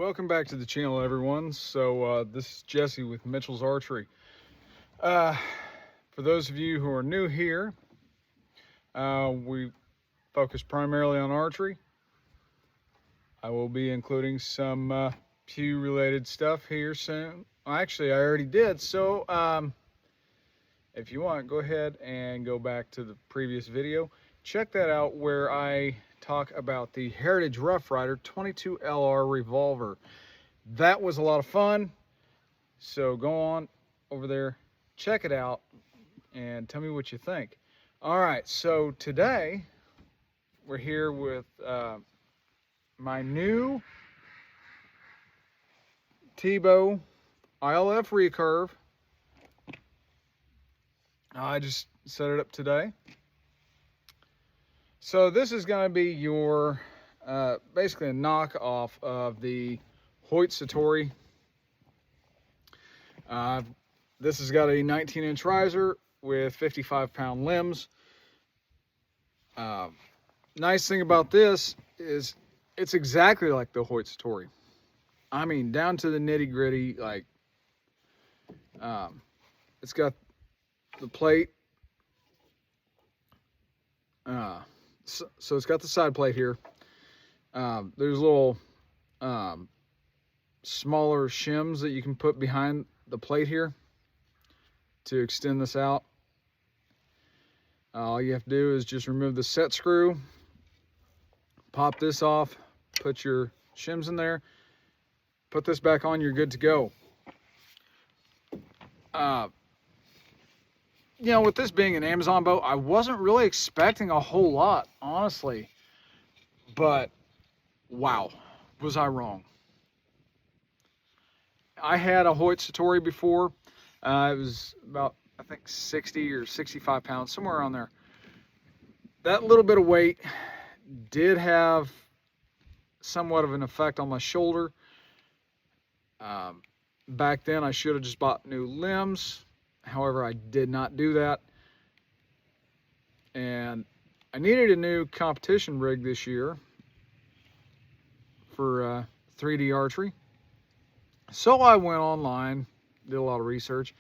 Welcome back to the channel, everyone. So this is Jesse with Mitchell's Archery. For those of you who are new here, we focus primarily on archery. I will be including some pew related stuff here soon. Actually, I already did. So if you want, go ahead and go back to the previous video. Check that out where I talk about the Heritage Rough Rider 22 LR revolver. That was a lot of fun. So go on over there, check it out, and tell me what you think. All right, so today we're here with my new T-bow ILF recurve. I just set it up today. So this is going to be your basically a knockoff of the Hoyt Satori. This has got a 19-inch riser with 55-pound limbs. Nice thing about this is it's exactly like the Hoyt Satori. I mean, down to the nitty-gritty. Like, it's got the plate. So it's got the side plate here. There's little smaller shims that you can put behind the plate here to extend this out. All you have to do is just remove the set screw, pop this off, put your shims in there, put this back on, you're good to go. You know, with this being an Amazon bow, I wasn't really expecting a whole lot, honestly. But, wow, was I wrong. I had a Hoyt Satori before. It was about, I think, 60 or 65 pounds, somewhere around there. That little bit of weight did have somewhat of an effect on my shoulder. Back then, I should have just bought new limbs. However, I did not do that. And I needed a new competition rig this year for 3D archery. So I went online, did a lot of research,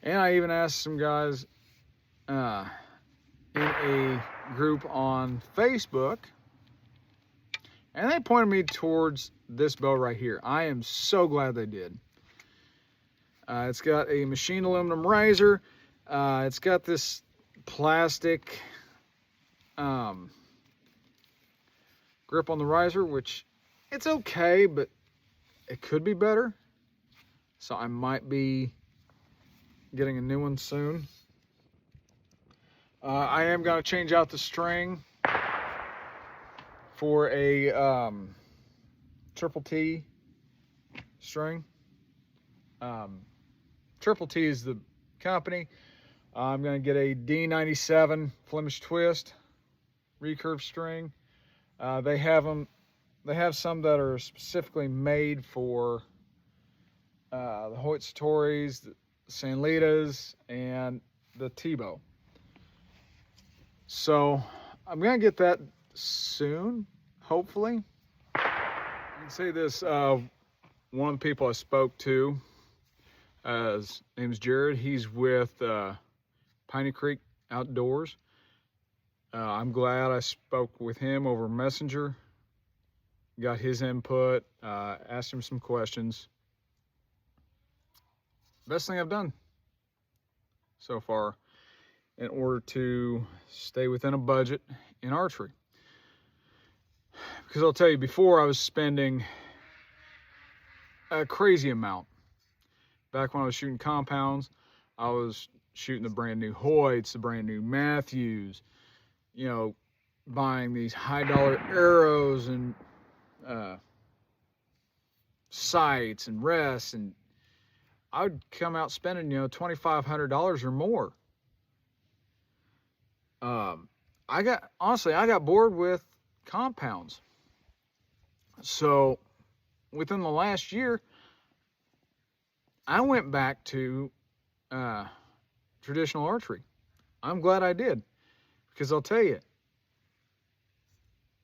and I even asked some guys in a group on Facebook, and they pointed me towards this bow right here. I am so glad they did. It's got a machined aluminum riser. It's got this plastic grip on the riser, which it's okay, but it could be better. So I might be getting a new one soon. I am going to change out the string for a Triple T string. Triple T is the company. I'm going to get a D97 Flemish twist recurve string. They have some that are specifically made for the Hoyt Satoris, the Sanlitas, and the T-bow. So I'm going to get that soon, hopefully. I can say this, one of the people I spoke to, his name's Jared. He's with Piney Creek Outdoors. I'm glad I spoke with him over Messenger, got his input, asked him some questions. Best thing I've done so far in order to stay within a budget in archery. Because I'll tell you, before I was spending a crazy amount. Back when I was shooting compounds, I was shooting the brand new Hoyts, the brand new Matthews, you know, buying these high dollar arrows and sights and rests, and I would come out spending, you know, $2,500 or more. I got bored with compounds. So within the last year, I went back to traditional archery. I'm glad I did, because I'll tell you,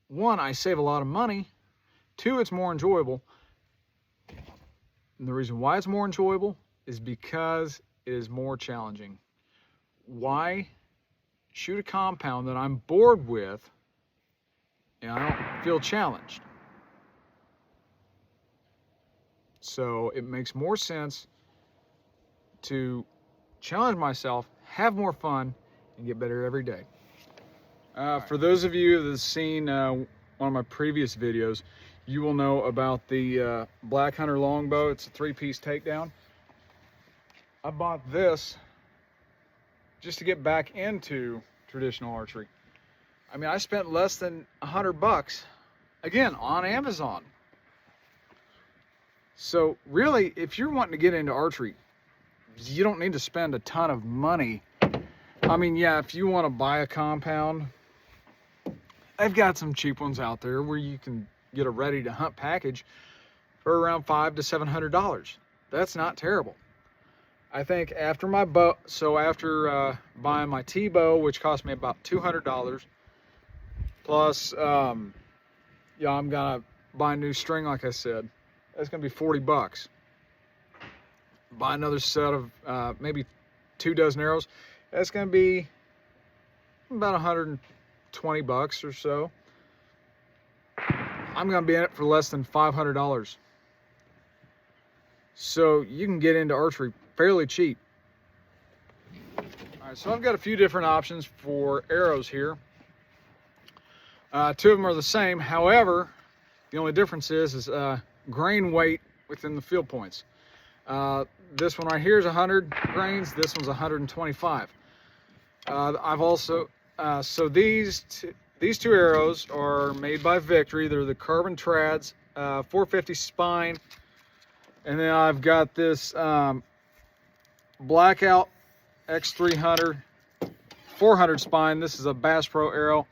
one, I save a lot of money. Two, it's more enjoyable. And the reason why it's more enjoyable is because it is more challenging. Why shoot a compound that I'm bored with and I don't feel challenged? So it makes more sense to challenge myself, have more fun, and get better every day. For those of you that have seen one of my previous videos, you will know about the Black Hunter longbow. It's a 3-piece takedown. I bought this just to get back into traditional archery. I mean, I spent less than $100, again, on Amazon. So really, if you're wanting to get into archery, you don't need to spend a ton of money. I mean, yeah, if you want to buy a compound, I've got some cheap ones out there where you can get a ready to hunt package for around $500 to $700. That's not terrible. I think after my bow, so after buying my T-bow, which cost me about $200, plus, yeah, I'm gonna buy a new string, like I said. That's gonna be $40. Buy another set of maybe 2 dozen arrows. That's gonna be about $120 or so. I'm gonna be in it for less than $500. So you can get into archery fairly cheap. All right, so I've got a few different options for arrows here. 2 of them are the same. However, the only difference is grain weight within the field points. This one right here is 100 grains. This one's 125. I've also so these two arrows are made by Victory. They're the carbon trads, 450 spine, and then I've got this Blackout X300 400 spine. This is a Bass Pro arrow.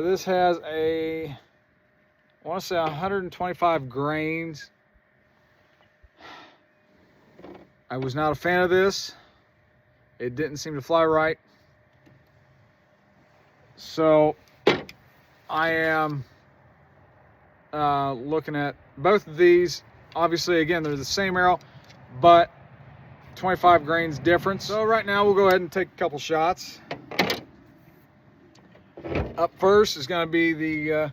This has a, I want to say 125 grains. I was not a fan of this. It didn't seem to fly right. So I am looking at both of these. Obviously, again, they're the same arrow, but 25 grains difference. So right now we'll go ahead and take a couple shots. Up first is going to be the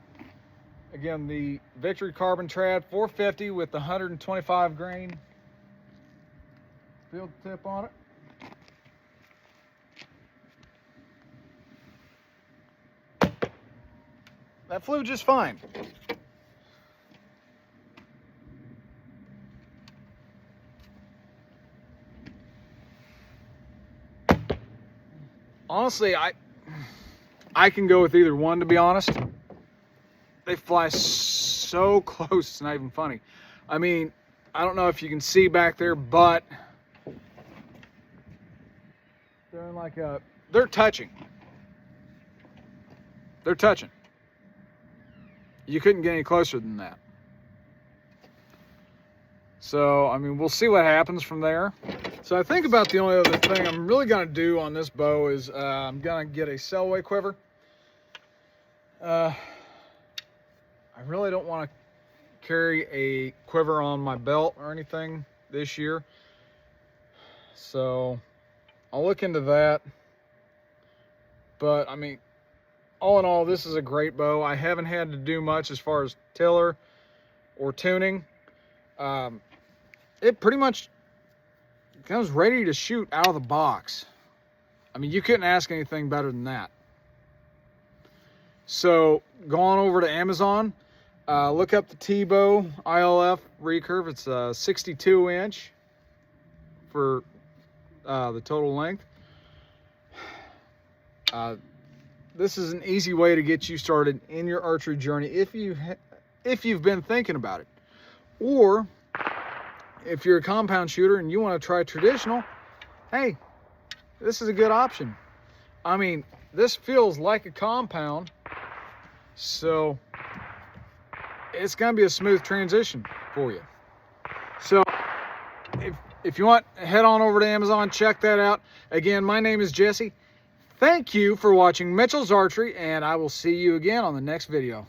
again, the Victory Carbon Trad 450 with the 125 grain field tip on it. That flew just fine. Honestly, I can go with either one, to be honest. They fly so close, it's not even funny. I mean, I don't know if you can see back there, but they're in like a, they're touching. They're touching. You couldn't get any closer than that. So, I mean, we'll see what happens from there. So I think about the only other thing I'm really going to do on this bow is I'm going to get a sellaway quiver. I really don't want to carry a quiver on my belt or anything this year. So I'll look into that. But, I mean, all in all, this is a great bow. I haven't had to do much as far as tiller or tuning. It pretty much comes ready to shoot out of the box. I mean, you couldn't ask anything better than that. So go on over to Amazon, look up the T-bow ILF recurve. It's a 62-inch for the total length. This is an easy way to get you started in your archery journey if you've been thinking about it. Or if you're a compound shooter and you want to try traditional, hey, this is a good option. I mean, this feels like a compound, so it's going to be a smooth transition for you. So if you want, head on over to Amazon, check that out. Again, my name is Jesse. Thank you for watching Mitchell's Archery, and I will see you again on the next video.